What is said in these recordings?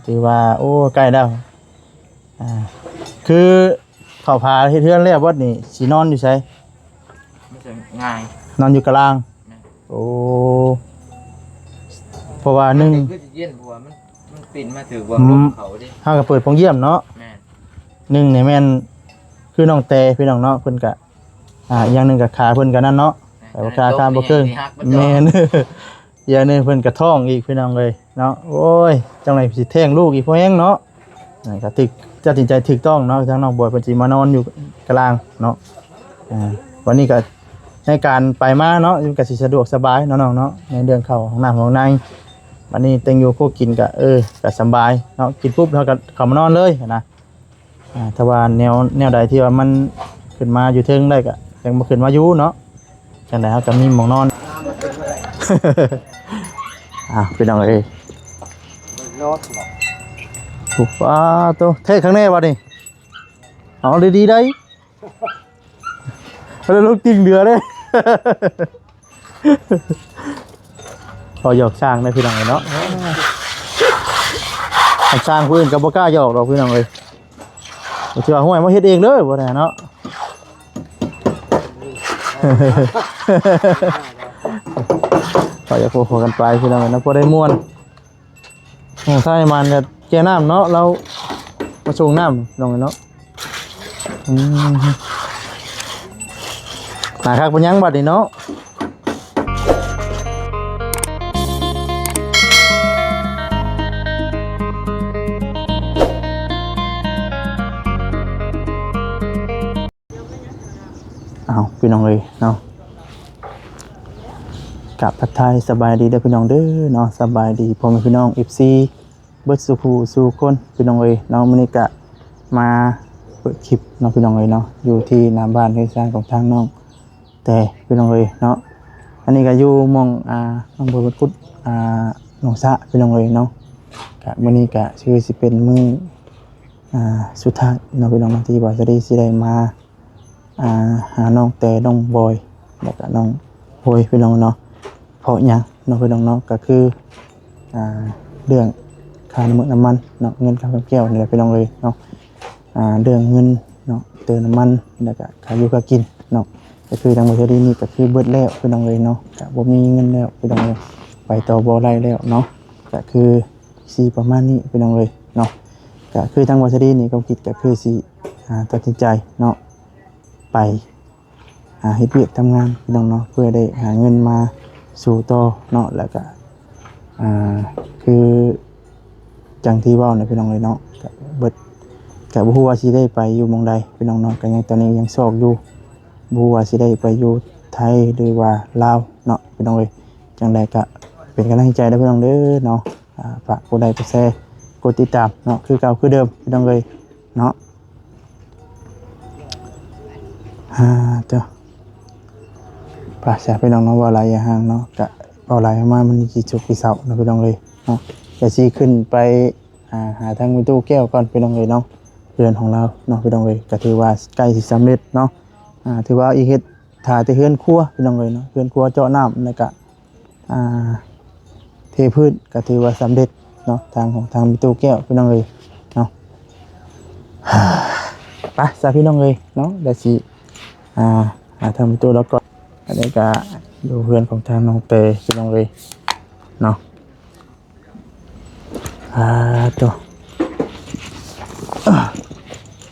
ถือว่าโอ้ใกล้แล้วคือเข้าพาเฮ็ดเฮือนแล้วบ่นี่สินอนอยู่ไสไม่ใช่ง่ายนอนอยู่กลางโอ้เพราะว่า1คือสิเย็นบัวมันปิ่นมาถือว่าลมเขาดิเฮาก็เปิดโปงเยี่ยมเนาะแม่น1นี่แม่นคือน้องแต่พี่น้องเนาะเพิ่นก็อย่างหนึงก็ขาเพิ่นก็นั่นเนาะแต่ว่าขาบ่เกินแม่นอย่างนึงเพิ่นก็ท้องอีกพี่น้องเอ้ยเนาะโอ้ยจังได๋สิแท้งลูกอีกพอแฮงเนาะก็ตึกตัดสินใจถูกต้องเนาะทางน้องบอยเพิ่นสิมานอนอยู่กลางเนาะวันนี้ก็ในการไปมาเนาะมันก็สิสะดวกสบายเนาะน้องเนาะในเรื่องเข้าห้องน้ำห้องในวันนี้เต็งอยู่พวกกินก็ก็สบายเนาะกินปุ๊บแล้วก็เข้ามานอนเลยนะถ้าว่าแนวใดที่ว่ามันขึ้นมาอยู่เทิงได้ก็ยังบ่ขึ้นมาอยู่เนาะจังได๋เฮาก็มีหม้องนอนพี่น้องเอ้ยรถบ่ถูกป่ะตัวเท่ข้างในบ่นี่เอาดีๆได้แล้วลูกติ่งเดือเด้พอหยอกสร้างได้พี่น้องเนาะสร้างผู้อื่นก็บ่กล้าหยอกดอกพี่น้องเอ้ยบ่เชื่อห้วยมาเฮ็ดเองเด้อบ่ได้เนาะพอจะโคกันไปพี่น้องนะพอได้ม่วนใช่มันจะแก่น้ำเนาะเรามาชงน้ำลงเนาะหาคักปัญญังบัดนี่เนาะพี่น้องเลยเนาะกับทักทายสบายดีเด้อพี่น้องเด้อเนาะสบายดีพ่อแม่พี่น้อง FC เบิดสุขสู่คนพี่น้องเลยเนาะมื้อนี้ก็มาเปิดคลิปเนาะพี่น้องเลยเนาะอยู่ที่หน้าบ้านเฮือนซ่านของทางน้องแต่พี่น้องเลยเนาะอันนี้ก็อยู่หม้องอำเภอวัดกุดหนองสะพี่น้องเลยเนาะก็มื้อนี้ก็ชื่อสิเป็นมื้อสุดท้ายเนาะพี่น้องที่ว่าจะได้สิได้มาหาน้องแต่น้องบอยแล้วก็น้องโอยพี่น้องเนาะเพราะหยังน้องพี่น้องเนาะก็คือเรื่องค่าน้ำมันเนาะเงินค่าแก้วนี่แหละพี่น้องเลยเนาะเรื่องเงินเนาะเติมน้ำมันแล้วก็ค่าอยู่ค่ากินเนาะก็คือทางบริษัทนี้ก็คือเบิดแล้วพี่น้องเลยเนาะก็บ่มีเงินแล้วพี่น้องเลยไปต่อบ่ได้แล้วเนาะก็คือสิประมาณนี้พี่น้องเลยเนาะก็คือทางบริษัทนี้ก็คิดก็คือสิตัดสินใจเนาะไปเฮ็ดเวียกทำงานพี่น้องเนาะเพื่อได้หาเงินมาสู่ต่อเนาะแล้วก็คือจังที่เว้าเนี่ยพี่น้องเลยเนาะก็เบิดก็บ่ฮู้ว่าสิได้ไปอยู่หม้องใดพี่น้องเนาะก็ยังตอนนี้ยังซอกอยู่บ่ฮู้ว่าสิได้ไปอยู่ไทยหรือว่าลาวเนาะพี่น้องเอ้ยจังไดก็เป็นกำลังใจให้พี่น้องเด้อเนาะฝากกดไลค์กดแชร์กดติดตามเนาะคือเก่าคือเดิมพี่น้องเอ้ยเนาะเจ้าป่าแสบไปน้องเนาะว่าอะไรอย่างห่างเนาะกะเอาอะไรมามันกี่จุกกี่เสาเนาะไปน้องเลยเนาะจะชี้ขึ้นไปหาทางมิตู้แก้วก่อนไปน้องเลยเนาะเรือนของเราเนาะไปน้องเลยก็ถือว่าใกล้สิสำเร็จเนาะถือว่าอีกเฮ็ดถ่าจะเฮือนครัวไปน้องเลยเนาะเฮือนครัวเจาะน้ำแล้วก็เทพื้นก็ถือว่าสำเร็จเนาะทางของทางมิตู้แก้วไปน้องเลยเนาะไปสาพี่น้องเลยเนาะเดี๋ยวสิทำตัวแล้วก็อันนี้ก็ดูเพื่อนของทางน้องเตยพี่น้องเลยเนาะตัว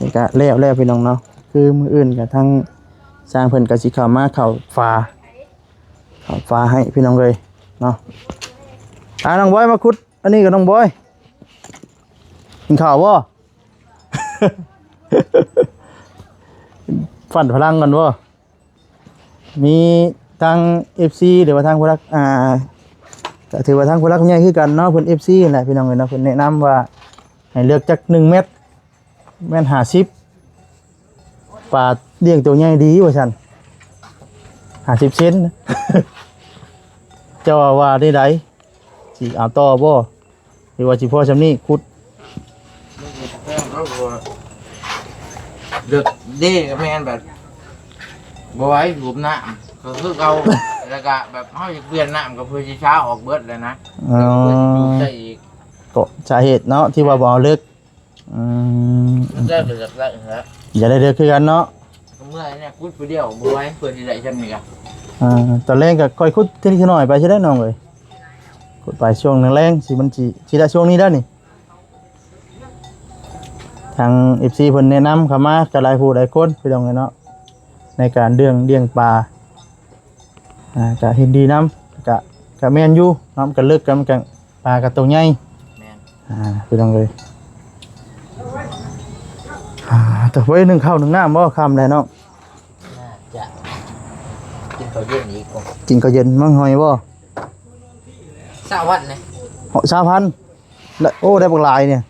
นี่ก็แล้วพี่น้องเนาะคือมืออื่นกับทั้งสร้างเพิ่นกับสีขาวมาข่าวฟ้าให้พี่น้องเลยเนาะน้องบอยมาคุดอันนี้กับน้องบอยกินข่าวบ่ ฝันพลังกันวะมีทาง FC หรือว่าทางผู้รักก็ถือว่าทางผู้รักใหญ่คือกันเนาะเพิ่น FC แหละพี่น้องเอ้ยเนาะเพิ่นแนะนำว่าให้เลือกจัก1เม็ดแม่น50ปลาเลี้ยงตัวใหญ่ดีว่าซั่น50เซน เจ้าว่าได้ใดสิเอาต่อบ่หรือว่าสิพอซำนี้ขุดเดือดดีกับแมนแบบบ่ไว้หูบน้ำก็คือเอาแล้วก็แบบเขาจะเปลี่ยนน้ำกับเพื่อช้าออกเบิดเลยนะเพื่อจะดูได้อีก ก็สาเหตุเนาะที่ว่าบ่เอาเลิกได้หรือได้ฮะ อย่าได้เลิกคือกันเนาะ เมื่อเนี่ยพูดผู้เดียวบ่ไว้เพื่อที่ได้จำนี่กะ ตอนแรกก็ค่อยคุดทีนิดหน่อยไปใช่ได้น้องเอ้ยคุดไปช่วงแรงๆสิมันสิได้ช่วงนี้ได้นี่ทาง FC เพิ่นแนะนำเข้ามาก็หลายผู้หลายคนพี่น้องเอ้ยเนาะในการเลี้ยงปลาก็เห็นดีนำก็แม่นอยู่เนาะก็เลิกกันกันปลาก็ตัวใหญ่ แม่น พี่น้องเอ้ยแต่ไว้นึ่งข้าวนึ่งน้ำบ่ค่ำแล้วเนาะ น่าจะกินข้าวเย็นอีกบ่ กินข้าวเย็นมั่งหอยบ่ สาวันเลย เหาะ3,000และโอ้ได้บักหลายเนี่ย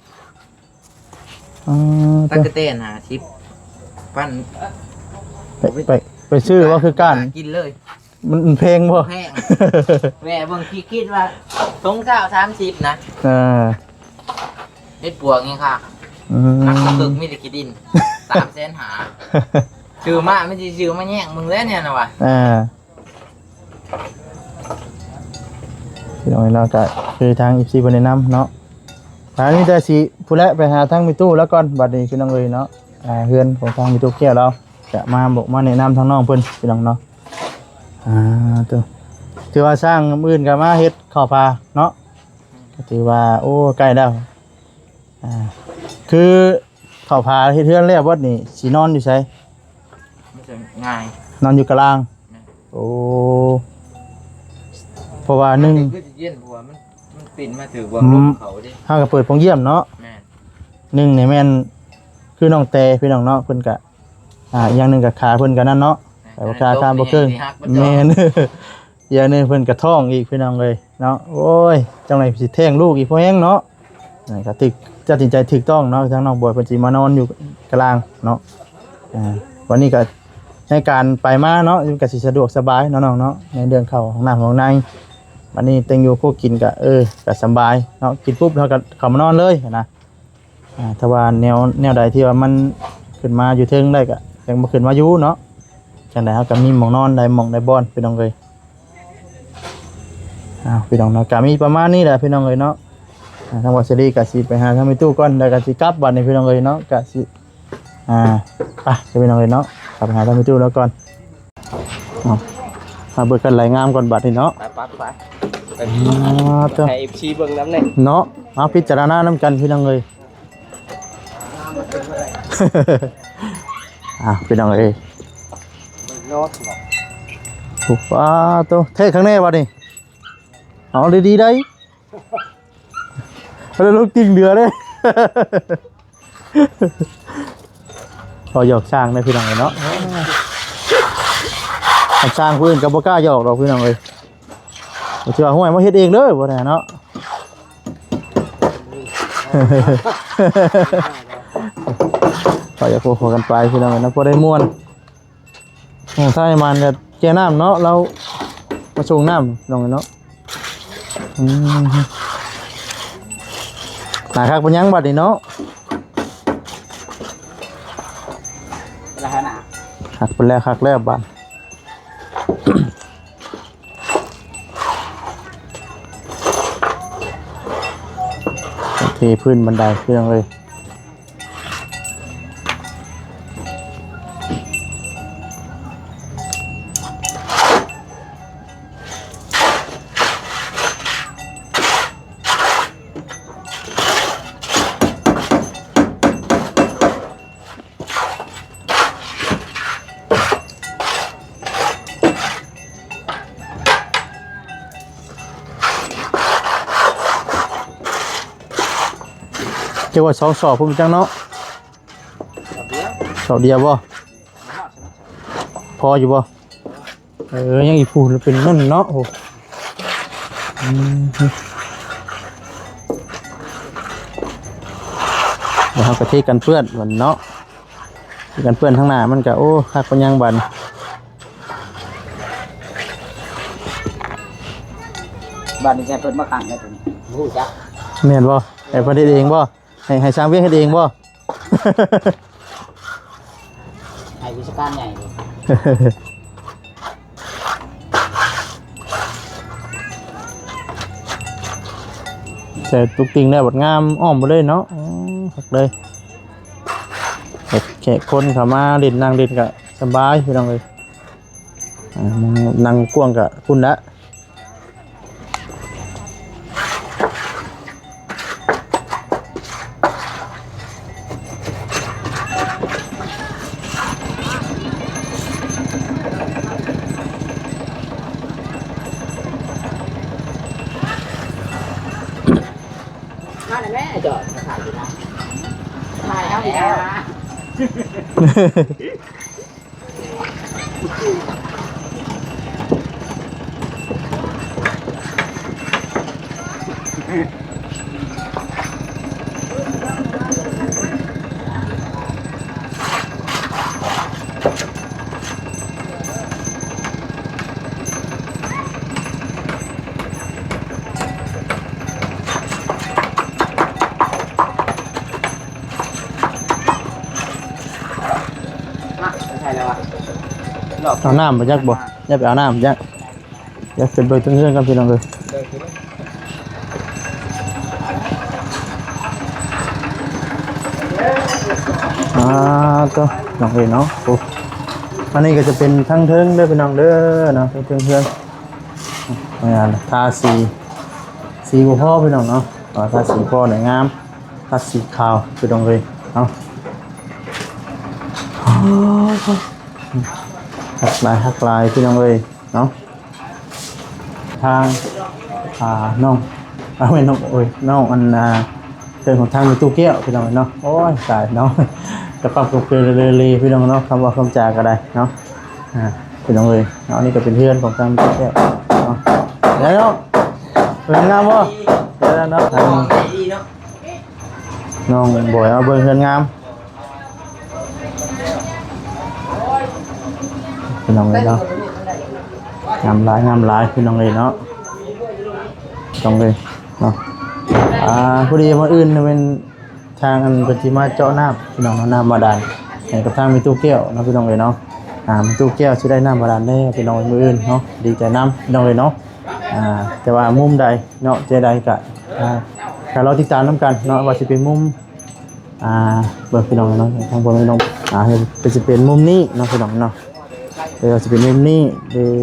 ตักกะเต้นหาชิปปั้น ไปซื้อว่าคือการ กินเลย มันเพลงบ่ แห้งแม่เบิ่งคิดว่าสงข้าว30นะ เฮ็ดปวกนี่ค่ะนักกระตึกมีแต่ขี้ดิน300,000หาชื่อมาไม่สิชื่อมาแย่งมึงแล้วเนี่ยนะวะ พี่น้องเราก็คือทาง FC เพิ่นแนะนำเนาะทางนี้แต่สิผู้และไปหาทางมิตู้แล้วก่อนบัดนี้พี่น้องเอ้ยเนาะเฮือนของทางมิตู้แก้วเราจะมาบอกมาแนะนำทางน้องเพิ่นพี่น้องเนาะตัวถือว่าสร้างมื้ออื่นก็มาเฮ็ดข้าวปลาเนาะก็ถือว่าโอ้ใกล้แล้วคือข้าวปลาเฮ็ดเฮือนแล้วบัดนี้สินอนอยู่ไส มันจะง่าย นอนอยู่กลางโอ้เพราะว่าหนึ่ง คือจะเย็นเพราะว่ามันปิ่นมาถือว่าลมเขาดิ เฮาก็เปิดโรงเยี่ยมเนาะ แม่น หนึ่งนี่แม่นคือน้องแต่พี่น้องเนาะเพิ่นก็อย่างหนึงก็ขาเพิ่นก็นั่นเนาะแต่ว่าขาตามบ่เกินแม่น อย่างหนึงเพิ่นก็ท้องอีกพี่น้องเลยเนาะโอ้ยจังได๋สิแท้งลูกอีกพอแฮงเนาะนั่นก็ตึกตัดสินใจถูกต้องเนาะทางน้องบอยเพิ่นสิมานอนอยู่กลางเนาะวันนี้ก็ในการไปมาเนาะมันก็สิสะดวกสบายเนาะน้องเนาะในเรื่องเข้าห้องน้ำของในวันนี้เต็งอยู่พวกกินก็ก็สบายเนาะกินปุ๊บเราก็เข้ามานอนเลยนะถ้าว่าแนวใดที่ว่ามันขึ้นมาอยู่เทิงได้ก็ยังบ่ขึ้นมาอยู่เนาะจังได๋เฮาก็มีหม่องนอนได้หม่องได้บ่อนพี่น้องเอ้ยพี่น้องเนาะก็มีประมาณนี้แหละพี่น้องเอ้ยเนาะทางวัดสิริก็สิไปหาทางมิตู้ก่อนแล้วก็สิกลับบัดนี้พี่น้องเอ้ยเนาะก็สิไปพี่น้องเอ้ยเนาะกลับไปหาทางมิตู้แล้วก่อนเบิกกันไหลงามก่อนบัดนี้เนาะ ไปให้ FC เบิ่งน้ำเนี่ย เนาะมาพิจารณาน้ำกันพี่น้องเอ้ย พี่น้องเอ้ย โนดบอก ถูกป้าตัวเท่ข้างในบัดนี้เอาดีๆได้แล้วลูกติ่งเรือเลยพอหยอกสร้างได้พี่น้องเอ้ยเนาะสร้างผู้อื่นก็บ่กล้าหยอกดอกพี่น้องเอ้ยบ่เชื่อห้วยมาเฮ็ดเองเด้อบ่ได้เนาะ ก็จะโคกันไปพี่น้องนะพอได้ม่วนถ้ามันจะแก้น้ำเนาะเรามาส่งน้ำน้องเนาะหนาคักเป็นยังบัดนี่เนาะ อะไรนะ คักเป็นแล้วคักแล้วบัดเทพื้นบันไดเพียงเลยเจ้าว่าสองสอบพุ่มจังเนาะสอบเดียวบ่พออยู่บ่ยังอีกพูดเป็นนั่นเนาะโอ้เดี๋ยวเราก็เทกันเปื้อนวันเนาะเทกันเปื้อนทั้งหน้ามันก็โอ้คักปัญญังบัน บ้านนี้ใช้เพิ่นมาขังได้ตัวนี้รู้จัก แม่นบ่ให้เพิ่นเฮ็ดเองบ่ให้สร้างเวียงเฮ็ดเองบ่ ให้วิชาการใหญ่เลย แต่ตุกติงได้บดงามอ้อมไปเลยเนาะหักเลยแขกคนเข้ามาเล่นนั่งเล่นก็สบายพี่น้องเลยนั่งกว้างกับคุณละมาเลยแม่จอดถ่ายอยู่นะถ่ายเอาอีกแล้วใช่แล้วอ่ะ เอาน้ำมาจักบ่อย่าไปเอาน้ำจักอย่าเป็นเบอร์ตึ้งเรื่องกันพี่น้องเลยก็น้องเอ๋เนาะโอ้อันนี้ก็จะเป็นทั้งเทิงเด้อพี่น้องเด้อเนาะทั้งเทิงทาสีบัวพ่อพี่น้องเนาะทาสีพ่อหน่อยงามทาสีขาวพี่น้องเลยเนาะหักลายพี่น้องเลยเนาะทางน้องไม่น้องโอ้ยน้องอันเดินของทางมีตู้แก้วพี่น้องเนาะโอ้ยตายเนาะกระปับกระเพื่อเลยพี่น้องเนาะคำว่าคำจาก็ได้เนาะพี่น้องเลยเนาะนี่ก็เป็นเพื่อนของทางตู้แก้วเนาะเดี๋ยวเนาะเป็นงามวะเดี๋ยวเนาะน้องบ่อยเอาเบิ่งเพื่อนงามพี่น้องเลยเนาะงามหลายพี่น้องเลยเนาะต้องเลยเนาะพอดีมาอื่นเป็นทางอันปฏิมาเจาะน้ำพี่น้องน้ำบาดาลในกระทั่งมีตู้แก้วนะพี่น้องเลยเนาะมีตู้แก้วที่ได้น้ำบาดาลได้พี่น้องมืออื่นเนาะดีใจน้ำพี่น้องเลยเนาะแต่ว่ามุมใดเนาะเจใดกะการเราติดตามน้ำกันเนาะว่าจะเป็นมุมเบิร์พี่น้องเนาะทางบนพี่น้องจะเป็นมุมนี้เนาะพี่น้องเนาะเดี๋ยวจะเป็นมุมนี้หรือ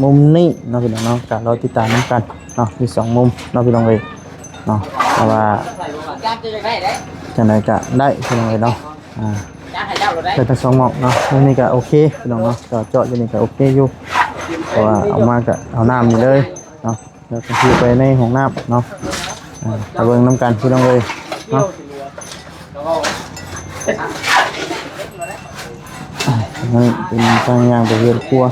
มุมนี้เนาะพี่น้องเนาะการเราติดตามน้ำกันเนาะมี2มุมเนาะพี่น้องเลยเนาะแต่ว่าจะไหนก็ได้พี่น้องเลยเนาะแต่ทั้ง2หมอกเนาะนี่ก็โอเคพี่น้องเนาะเจาะอยู่นี่ก็โอเคอยู่เพราะว่าเอามาก็เอาน้ำนี่เลยเนาะแล้วก็คือไปในห้องน้ำเนาะตะเบิงน้ำกันพี่น้องเลยเนาะนี่เป็นทางย่างไปเรือนครัว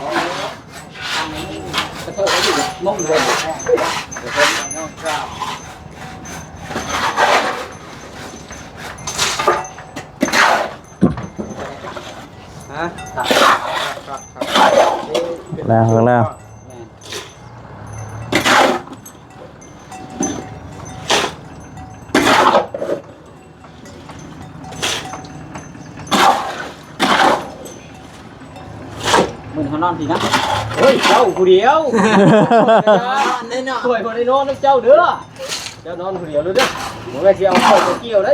แล้วมึงเขานอนทีนะเฮ้ยเจ้าผู้เดียวสวยคนได้นอนเจ้าเด้อเจ้านอนผู้เดียวเลยเด้อผมก็จะเอาข่อยไปเกี่ยวได้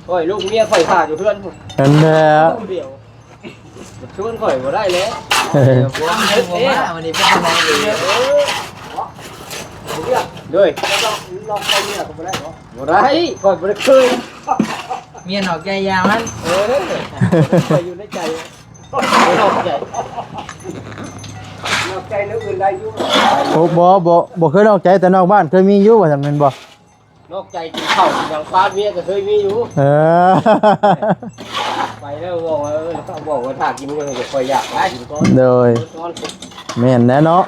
ข่อยลูกเมียข่อยขาดอยู่เพื่อนผม เห็นแล้วผู้เดียวชวนข่อยบ่ได้แล้ววันนี้เป็นยังไงด้วยลองไปเมียก็บ่ได้เหรอบ่ได้ข่อยบ่ได้เคยเมียหนอกใจยาวมันข่อยอยู่ในใจนอกใจนึกอื่นได้ยุ่งบ่เคยนอกใจแต่นอกบ้านเคยมีอยู่ว่าซั่นแม่นบ่ นอกใจกินข้าวอย่างฟ้าเมียก็เคยมีอยู่ไปแล้วบอกว่าเขาบอกว่าถ้ากินก็คอยอยากได้กินก้อนโดยแม่นแน่เนาะ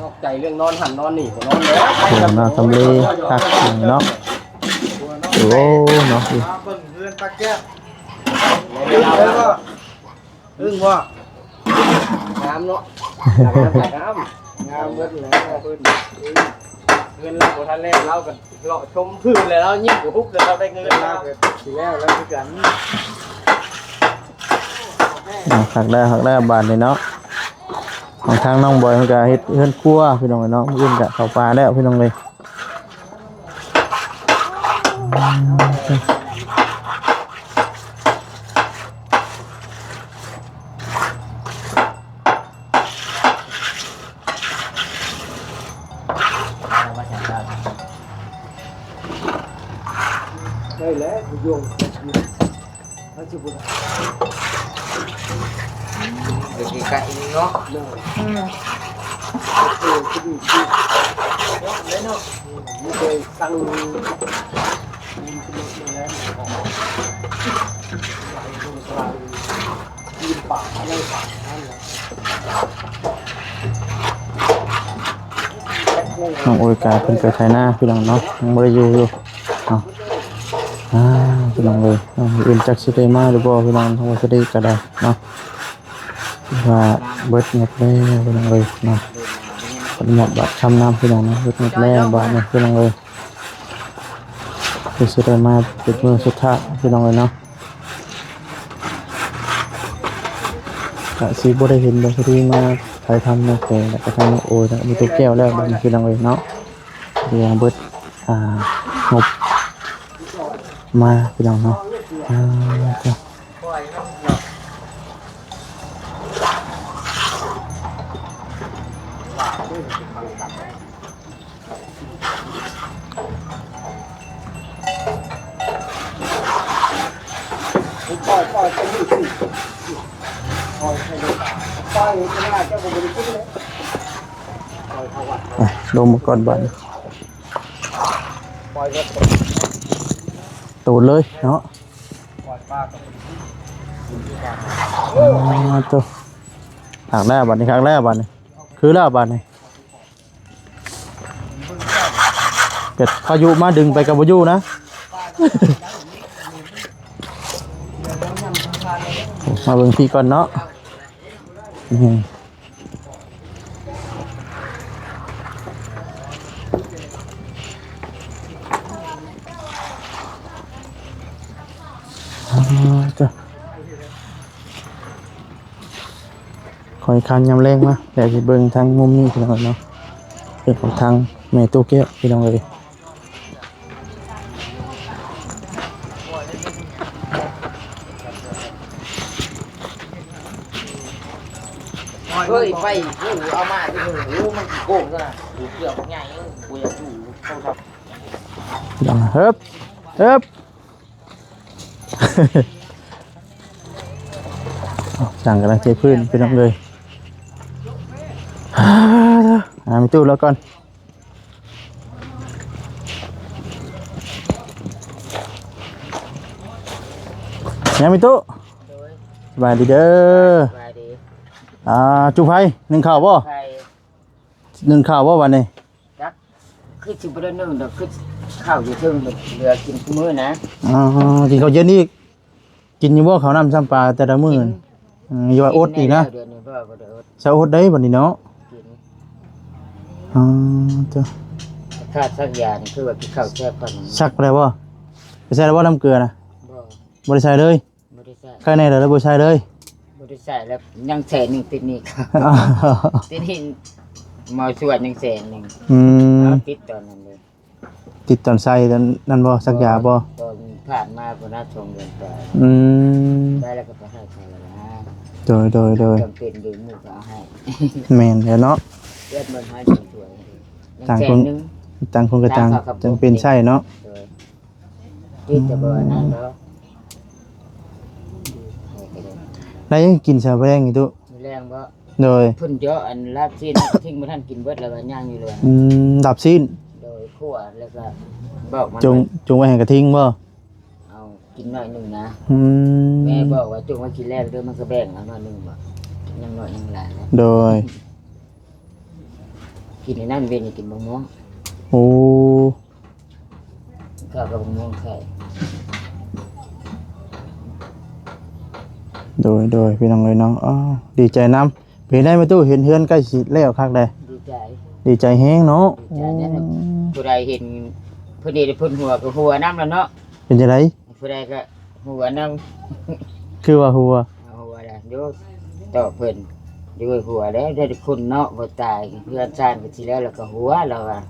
นอกใจเรื่องนอนหันนอนหนีก็นอนแล้วมาทำเลคักเนาะโอ้เนาะเบิ่งเรือนตะแก้วอึ้งว่างามเนาะงามเบิดแล้วเงินเราบ่ทันแล้วเราก็เลาะชมพื้นแล้วเรายิ้มกับฮุบแล้วเราได้เงินแล้วสิแล้วคือกันหักได้บาทนี่เนาะของทางน้องบอยมันก็เฮ็ดเฮือนครัวพี่น้องเนาะมื้ออื่นก็เข้าป่าแล้วพี่น้องเลย ได้แล้วโยงถ้าจะบุญ เดี๋ยวไก่เนาะ เนาะจะดีดีเนาะไม่เคยตั้งมันแล้วยืนป่าอะไรป่านั่นแหละ น้องโอยกาเพิ่นไปไถนาพี่น้องเนาะยังบ่ได้อยู่เนาะพี่น้องเอ้ยอื่นจักสิได้มาหรือบ่พี่น้องทั้งว่าสิได้ก็ได้เนาะว่าเบิดหมดแล้วพี่น้องเอ้ยเนาะเบิดหมดบัตรคำนำพี่น้องเนาะเบิดหมดแล้วบาดนี้พี่น้องเอ้ยสิได้มาเป็นมื้อสุดท้ายพี่น้องเอ้ยเนาะก็สิบ่ได้เห็นบ่สิได้มาถ่ายทำเนาะแต่แล้วก็ทางน้องโอยแล้วมีตัวแก้วแล้วบัดนี้พี่น้องเอ้ยเนาะเดี๋ยวเบิดงบมาพี่น้องเนาะจ้ะ ปล่อยไปนี่สิปล่อยให้เลยปล่อยจะน่าจะบ่ได้คิดเลยปล่อยเขาวัด ลงมาก่อนบัดนี้ ปล่อยก็ ตูดเลยเนาะ ปล่อยป้าก็ ตัวทางแรกบัดนี้ครั้งแรกบัดนี้คือแล้วบัดนี้เกิดพายุมาดึงไปกับพายุนะ มาเบิ่งพี่ก่อนเนาะจ้ะคอยคันยำแรงมาแต่จะเบิ่งทางมุมนี้พี่น้องเนาะเป็นของทางแม่ตู้แก้วพี่น้องเลย เฮ้ยไปเอามาที่หูมันโกงซะนะหูเกลือกใหญ่กูอยากอยู่เข้าทับ ดังเฮิบเฮิบ สั่งกำลังใจพื้นพี่น้องเลยมีตู้แล้วก่อนยังมีตู้สบายดีเด้อจุไฟหนึ่งข่าวบ่หนึ่งข่าวบ่วันนี้ คือชิบะนึ่งเดี๋ยวคือข้าวอยู่ทึ่งเรือกินมื้อนะ กินข้าวเย็นอีกกินอยู่บ่ข้าวน้ำซ้ำปลาแต่ละมื้ออย่าว่าอดอีกนะจะอดได้บัดนี้เนาะจ้ะ ค่าสักอย่างคือว่ากินข้าวแซ่บก่อน ชักไปแล้วบ่ไปใส่แล้วบ่น้ำเกลือนะบ่ได้ใส่เลย บ่ได้ใส่ ใครในแล้วบ่ใส่เลย บ่ได้ใส่แล้วยังแสนนึงติดนี่ครับติดนี่มาชวนยังแสนนึงติดตอนนั้นเลย ติดตอนใส่นั่นบ่สักยาบ่ ตอนผ่านมาบ่น่าชมเงินไปได้แล้วก็ไปให้ใครแล้วนะ โดย จำเป็นอยู่หมู่ก็เอาให้ แม่นแล้วเนาะ เลือดมันให้สวยๆ ต่างคนก็ต่างจังเป็นใช่เนาะ ที่จะเบอร์นั้นแล้ว แล้วยังกินชาแรงอีกตุ มีแรงบ่ โดย เพิ่นเยอะอันลาบซีนทิ้งบ่ทันกินเบิดแล้วก็ย่างอยู่เลย ดับซีน โดยคั่วแล้วก็บอกมัน จงไว้ให้กระทิงบ่ เอากินหน่อยหนึงนะแม่บอกว่าจงไว้กินแรกเด้อมันก็แบ่งเอาหน่อยหนึงบ่ยังน้อยยังหลายแล้ว โดย กินในนั้นเว้นกินมะม่วง โอ้ ข้าวกับมะม่วงไข่ โดยพี่น้องเลยเนาะดีใจนำเห็นได้มาตู้เห็นเฮือนใกล้สิแล้วคักได้ ดีใจ ดีใจแฮงเนาะ ดีใจเนี่ยผู้ใดเห็นผู้ใดได้พ่นหัวก็หัวน้ำแล้วเนาะ เป็นจังได๋ ผู้ใดก็หัวน้ำ คือว่าหัว เอาหัวละโยต่อเพิ่นด้วยหัวแล้วได้คุณเนาะบ่ตายเพื่อนชาติก็สิแล้วแล้วก็หัวเราอ่ะ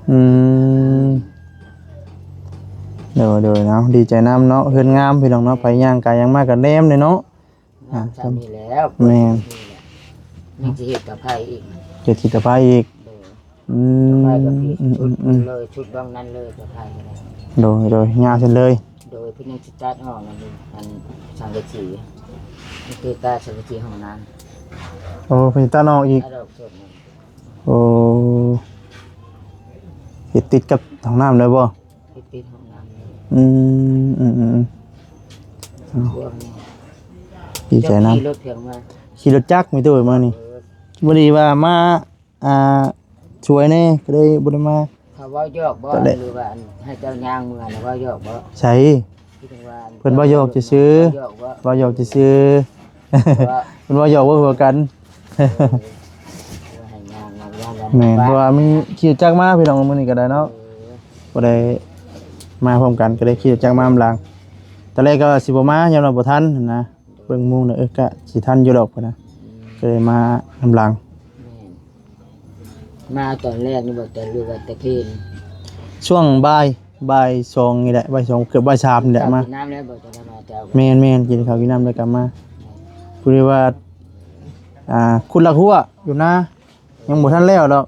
โดยเนาะดีใจน้ำเนาะเฮือนงามพี่น้องเนาะไปย่างกายย่างมากกับแนมเลยเนาะ ชาตินี้แล้ว แม่น ยังสิเฮ็ดกับไผอีก เจ็ดทิศภาอีก กับไผกับพี่ชุดเลยชุดบางนั้นเลยกับไผก็ได้ โดยงานเสร็จเลย โ โดยพี่น้องจิตตัดออกนั่นเองอันสังกะสีนี่คือตาสังกะสีห้องน้ำ โอ้เพิ่นตานอกอีก ถ้าเราสดมัน โอ้เฮ็ดติดกับห้องน้ำเลยบ่ ติดห้องน้ำเลย อืมอืมอืม พวกนี้ ดีใจนะ ขี่รถเพียงมา ขี่รถจักรมีตัวมานี่บ่ดีว่ามาช่วยแน่ก็เลยบ่ได้มา เขาว่ายอกบ่หรือว่าให้เจ้ายางมือนะว่ายอกบ่ ใช้ ที่ถึงว่า เพิ่นบ่ยอกจะซื้อ ว่ายอกบ่ ว่าหยอกซื่อๆ ว่า เพิ่นว่าหยอกว่าหัวกัน ให้ยาง แม่นเพราะว่ามีขี่รถจักรมาพี่น้องมื้อนี้ก็ได้เนาะบ่ได้มาพร้อมกันก็ได้ขี่รถจักรมาอำลางตอนแรกก็สิบ่มายามเราบ่ทันนะเบิ่งหมู่น่ะก็สิทันอยู่ดอกพุ่นนะก็เลยมาอำลาง มาตอนแรกนี่บอกแต่เรือว่าตะเพน ช่วงบ่าย2นี่แหละบ่าย2เกือบบ่าย3นี่แหละมา น้ำแล้วบอกจะมาเจ้า แม่นๆกินข้าวกินน้ำแล้วก็มาพูดได้ว่าคุณลักหัวอยู่นะยังบ่ทันแล้วดอก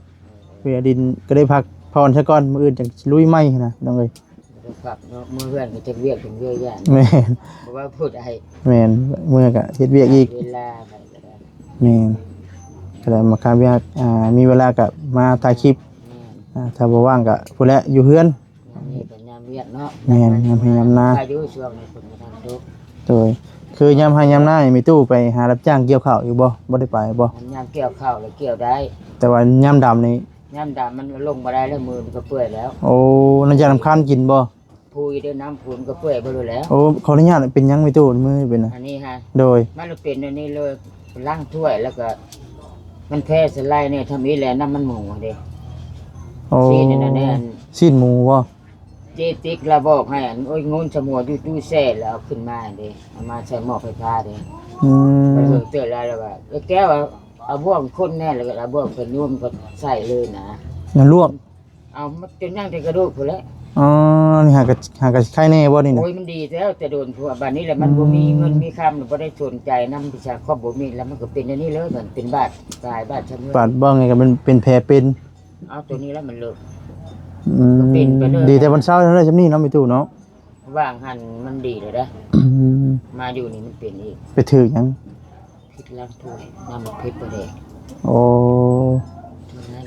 เพื่อดินก็ได้พักพรซะก่อนมื้ออื่นจังลุยใหม่นะน้องเอ้ย ครับมือเพื่อนก็จะเรียกถึงเยอะแยะ แม่น บอกว่าพูดอะไร แม่นมื้อก็เฮ็ดเวียกอีก เวลาไปก็ได้ แม่นก็ได้มาค้าเวียกมีเวลาก็มาถ่ายคลิปถ้าบ่ว่างก็พุ่นแหละอยู่เฮือน นี่เป็นยามเวียกเนาะ แม่นยามให้ยามนา พายุช่วงนี้ฝนกระทำตก โดยคือยามให้ยามนานี่มีตู้ไปหารับจ้างเกี่ยวข้าวอยู่บ่ได้ไปบ่ ยามเกี่ยวข้าวแล้วเกี่ยวได้ แต่ว่ายามดำนี่ ยามดำมันลงมาได้แล้วมือมันก็เปื่อยแล้ว โอ้นั่นจะรำคาญกินบ่ พูยด้วยน้ำพูนก็เปื่อยไปเลยแล้ว โอ้ขออนุญาตเป็นหยังมีตู้มือเป็นนะ อันนี้ฮะ โดย มันเป็นอันนี้เลยล้างถ้วยแล้วก็ มันแพ้สไลด์เนี่ยทำอีแลน้ำมันหมูเด้ โอ้ ซีนนั่นแน่น ซีนหมูบ่ เจติกเราบอกให้อันโอ้ยงนสมัวอยู่แซ่แล้วเอาขึ้นมาเด้เอามาใส่หม้อไฟฟ้าเด้ อื มัน ม เพิ่งเตือนแล้วว่าแก้วเอาบ่วงคนแน่แล้วก็เอาบ่วงเป็นนุ่มก็ใส่เลยนะ นั่นลวก เอามันจนนั่งแต่กระดูกพุ่นแล้ว อ๋อนี่หากะไข่แน่บ่นี่นะ โอ้ยมันดีแล้วแต่โดนพวกบ้านนี้แหละมันบ่มีเงินมีคำหรือบ่ได้สนใจนำพิชาครอบบ่มีแล้วมันก็เป็นอันนี้เลยเหมือนเป็นบาดกายบาดช้ำเลือด ปาดบ่ไงก็เป็นแผลเป็น เอาตัวนี้แล้วมันเลิก อืม เป็นไปเลย ดีแต่วันเช้าเท่านั้นจำนี้เนาะมีตู้เนาะ ว่างหันมันดีเลยนะ อืม มาอยู่นี่มันเป็นอีก ไปถือหยัง พิษล้างถ้วยน้ำมันพิษประเดก โอ้ เท่านั้น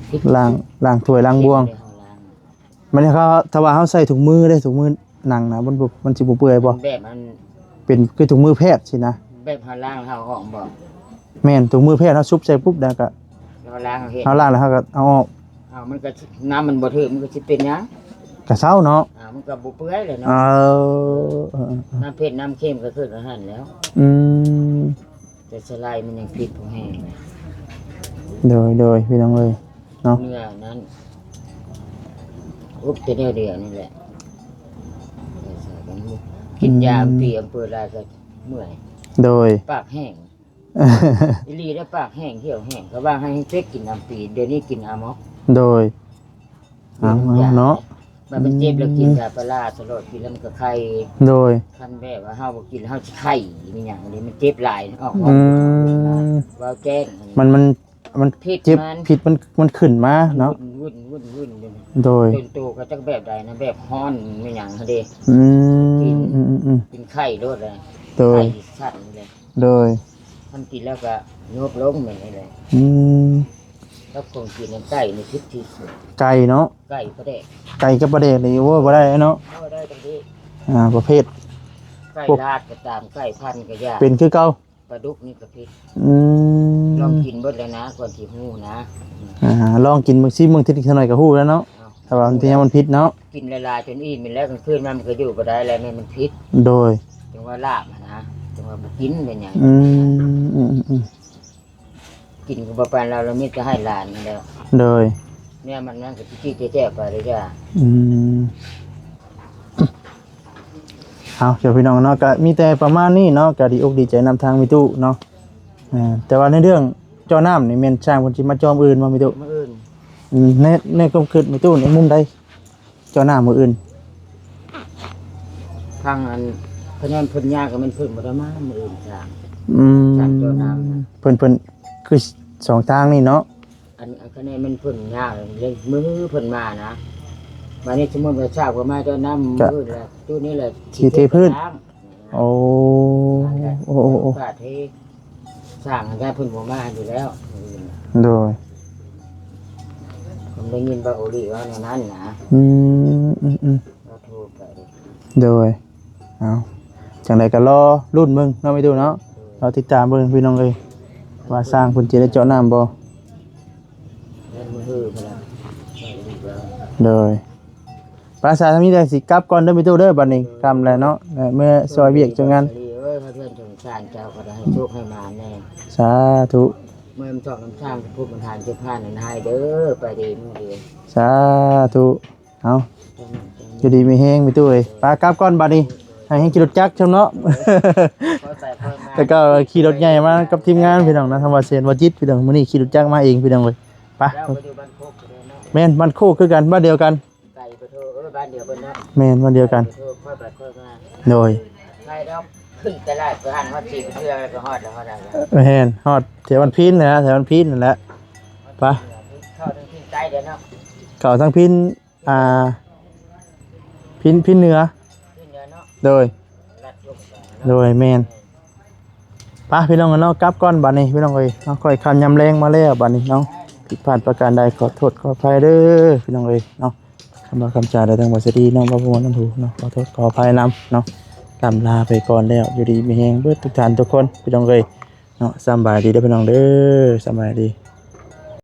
พิษ ล้างถ้วยล้างบวง พิษในห้องล้าง มันเขาถ้าว่าเฮาใส่ถุงมือได้ถุงมือหนังนะมันสิบ่เปื่อยบ่ แบบมัน เป็นคือถุงมือแพทย์สินะ แบบห้องล้างห้องห้องบอก แม่นถุงมือแพทย์เฮาซุบใส่ปุ๊บแล้วก็ ห้องล้างเขาเห็น เฮาล้างแล้วเฮาก็เอาออก เอามันก็น้ำมันบ่ถึงมันก็สิเป็นหยัง กะเช้าเนาะ มันก็บ่เปื่อยเลยเนาะ เออ น้ำเผ็ดน้ำเค็มก็คืออาหารแล้ว อืม แต่สไลด์มันยังพิษของแห้ง โดยพี่น้องเลยเนาะ เนื้อนั้นอุบแต่เดียวนี่แหละใส่กันหมดกินยาเปรียมเปิดลายก็เมื่อย โดย ปากแห้งอีหลีได้ปากแห้งเหี่ยวแห้งก็ว่าให้เซ็กกินน้ำปีเดี๋ยวนี้กินอาม็อก โดยเอาเนาะ มันเป็นเจ็บแล้วกินยาปลาร้าตลอดกินแล้วมันก็ไข้ โดย คันแบบว่าเฮาบ่กินแล้วเฮาสิไข้มีหยังอันนี้มันเจ็บหลายออก อืม ว่าแจ้ง มัน พิษ เจ็บ มัน ผิดมันขึ้นมาเนาะ วุ่นอยู่ โดย เป็นตัวก็จักแบบใดนะแบบฮ้อนมีหยังเฮาเด้ อืมกินไข่โดดเลย โดย ไข่สั่นเลย โดย ทำกินแล้วก็โยกลงเหมือนเลย อืม แล้วคงกินน้ำไก่ในพิษที่สุด ไก่เนาะ ไก่ก็ได้ ไก่กับปลาเด็กนี่ว่าบ่ได้เนาะ เอาได้ตรงนี้ ประเภท ไก่ลาดก็ตามไก่พันธุ์ก็ยาก เป็นคือเก่า ปลาดุกนี่ก็พิษ อืม ลองกินเบิดแล้วนะก่อนที่หูนะ ลองกินมึงซิมึงทิศหน่อยก็ฮู้แล้วเนาะ เอา แต่ว่าบางทีมันพิษเนาะ กินละลายจนอิ่มแล้วกลางคืนมันก็อยู่ก็ได้แล้วมันพิษ โดย จังว่าลาบอะนะจังว่าบุกินเป็นอย่าง อืม กินกับปานเราไม่จะให้หลานนี่แล้ว โดย เนี่ยมันนั่งกับที่แจ๊ไปเลยจ้ะ อืมเอาเดี๋ยวพี่น้องเนาะก็มีแต่ประมาณนี้เนาะก็ดีอกดีใจนำทางมีตู้เนาะแต่ว่าในเรื่องเจ้าน้ำนี่แม่นสร้างคนสิมาจอมอื่นมามีตู้ มื้ออื่น ในความคิดมีตู้ในมุมใดเจ้าน้ำมืออื่น ทางอันพนันเพิ่นยากก็มันเพิ่นบ่ได้มามื้ออื่นจ้ะ อืม สร้างเจ้าน้ำนะ เพิ่นคือสองทางนี่เนาะ อันคะแนนมันเพิ่นยากเลยมือเพิ่นมานะ มานี่สมมุติว่าชาวก็มาเจ้าน้ำมืดแล้วจุดนี้แหละ ขี้เทพื้น โอ้โอ้โอ้โอ้ กาเทสร้างได้เพิ่นบ่มาอยู่แล้ว โดย ผมได้ยินว่าโอลีว่าในนั้นนะ อืม เราโทรไป โดยเอาจังไดก็รอรุ่นมึงเนาะไม่ดูเนาะเราติดตามเบิ่งพี่น้องเอ้ยว่าสร้างเพิ่นสิได้เจาะน้ำบ่ เล่นมือฮือไปแล้ว โดยภาษาทางนี้ได้สิกลับก่อนเด้อพี่ตู้เด้อบัดนี้กำแล้วเนาะเมื่อซอยเวียกจังงาน เอ้ยมาเพื่อนสงสารเจ้าก็ได้ให้โชคให้มาแน่ สาธุ เมื่อมันชอบน้ำช่างพูดบรรทานเจ้าผ้านั่นให้เด้อไปดีมื้อเดียว สาธุเอาอยู่ดีมีแฮงพี่ตู้เอ้ยปากลับก่อนบัดนี้ให้แฮงขี่รถจักรชมเนาะ เขาใส่เพิ่มมา แล้วก็ขี่รถใหญ่มากับทีมงานพี่น้องนะทำว่าเซียนว่าจิตพี่น้องมื้อนี้ขี่รถจักรมาเองพี่น้องเลยไป แล้วไปดูบ้านโคกเลยเนาะ แม่นบ้านโคกคือกันบ้านเดียวกัน ไก่ไปโทรบ้านเดียวกันเนาะ แม่นบ้านเดียวกัน โทรค่อยไปค่อยมา โดย ใครดอกขึ้นตลาดไปหันฮอดสีเพื่อแล้วก็ฮอดแล้วฮอดแล้ว แม่นฮอดแถววันพินนะแถววันพินนั่นแหละไป เข้าทางที่ใต้เด้อเนาะ เก่าทั้งพินพินเหนือ ขึ้นเด้อเนาะ โดย ลัดลงไป โดยแม่นไปพี่น้องกันเนาะกลับก่อนบัดนี้พี่น้องเอ้ยเนาะค่อยคันยำแรงมาแล้วบัดนี้เนาะผิดพลาดประการใดขอโทษขออภัยเด้อพี่น้องเอ้ยเนาะคำว่าคำจาใดทางวัสดีน้องบ่าวน้ำถูเนาะขอโทษขออภัยนำเนาะลำลาไปก่อนแล้วอยู่ดีมีแฮงเบิดทุกท่านทุกคนพี่น้องเอ้ยเนาะสำบายดีเด้อพี่น้องเด้อสำบายดี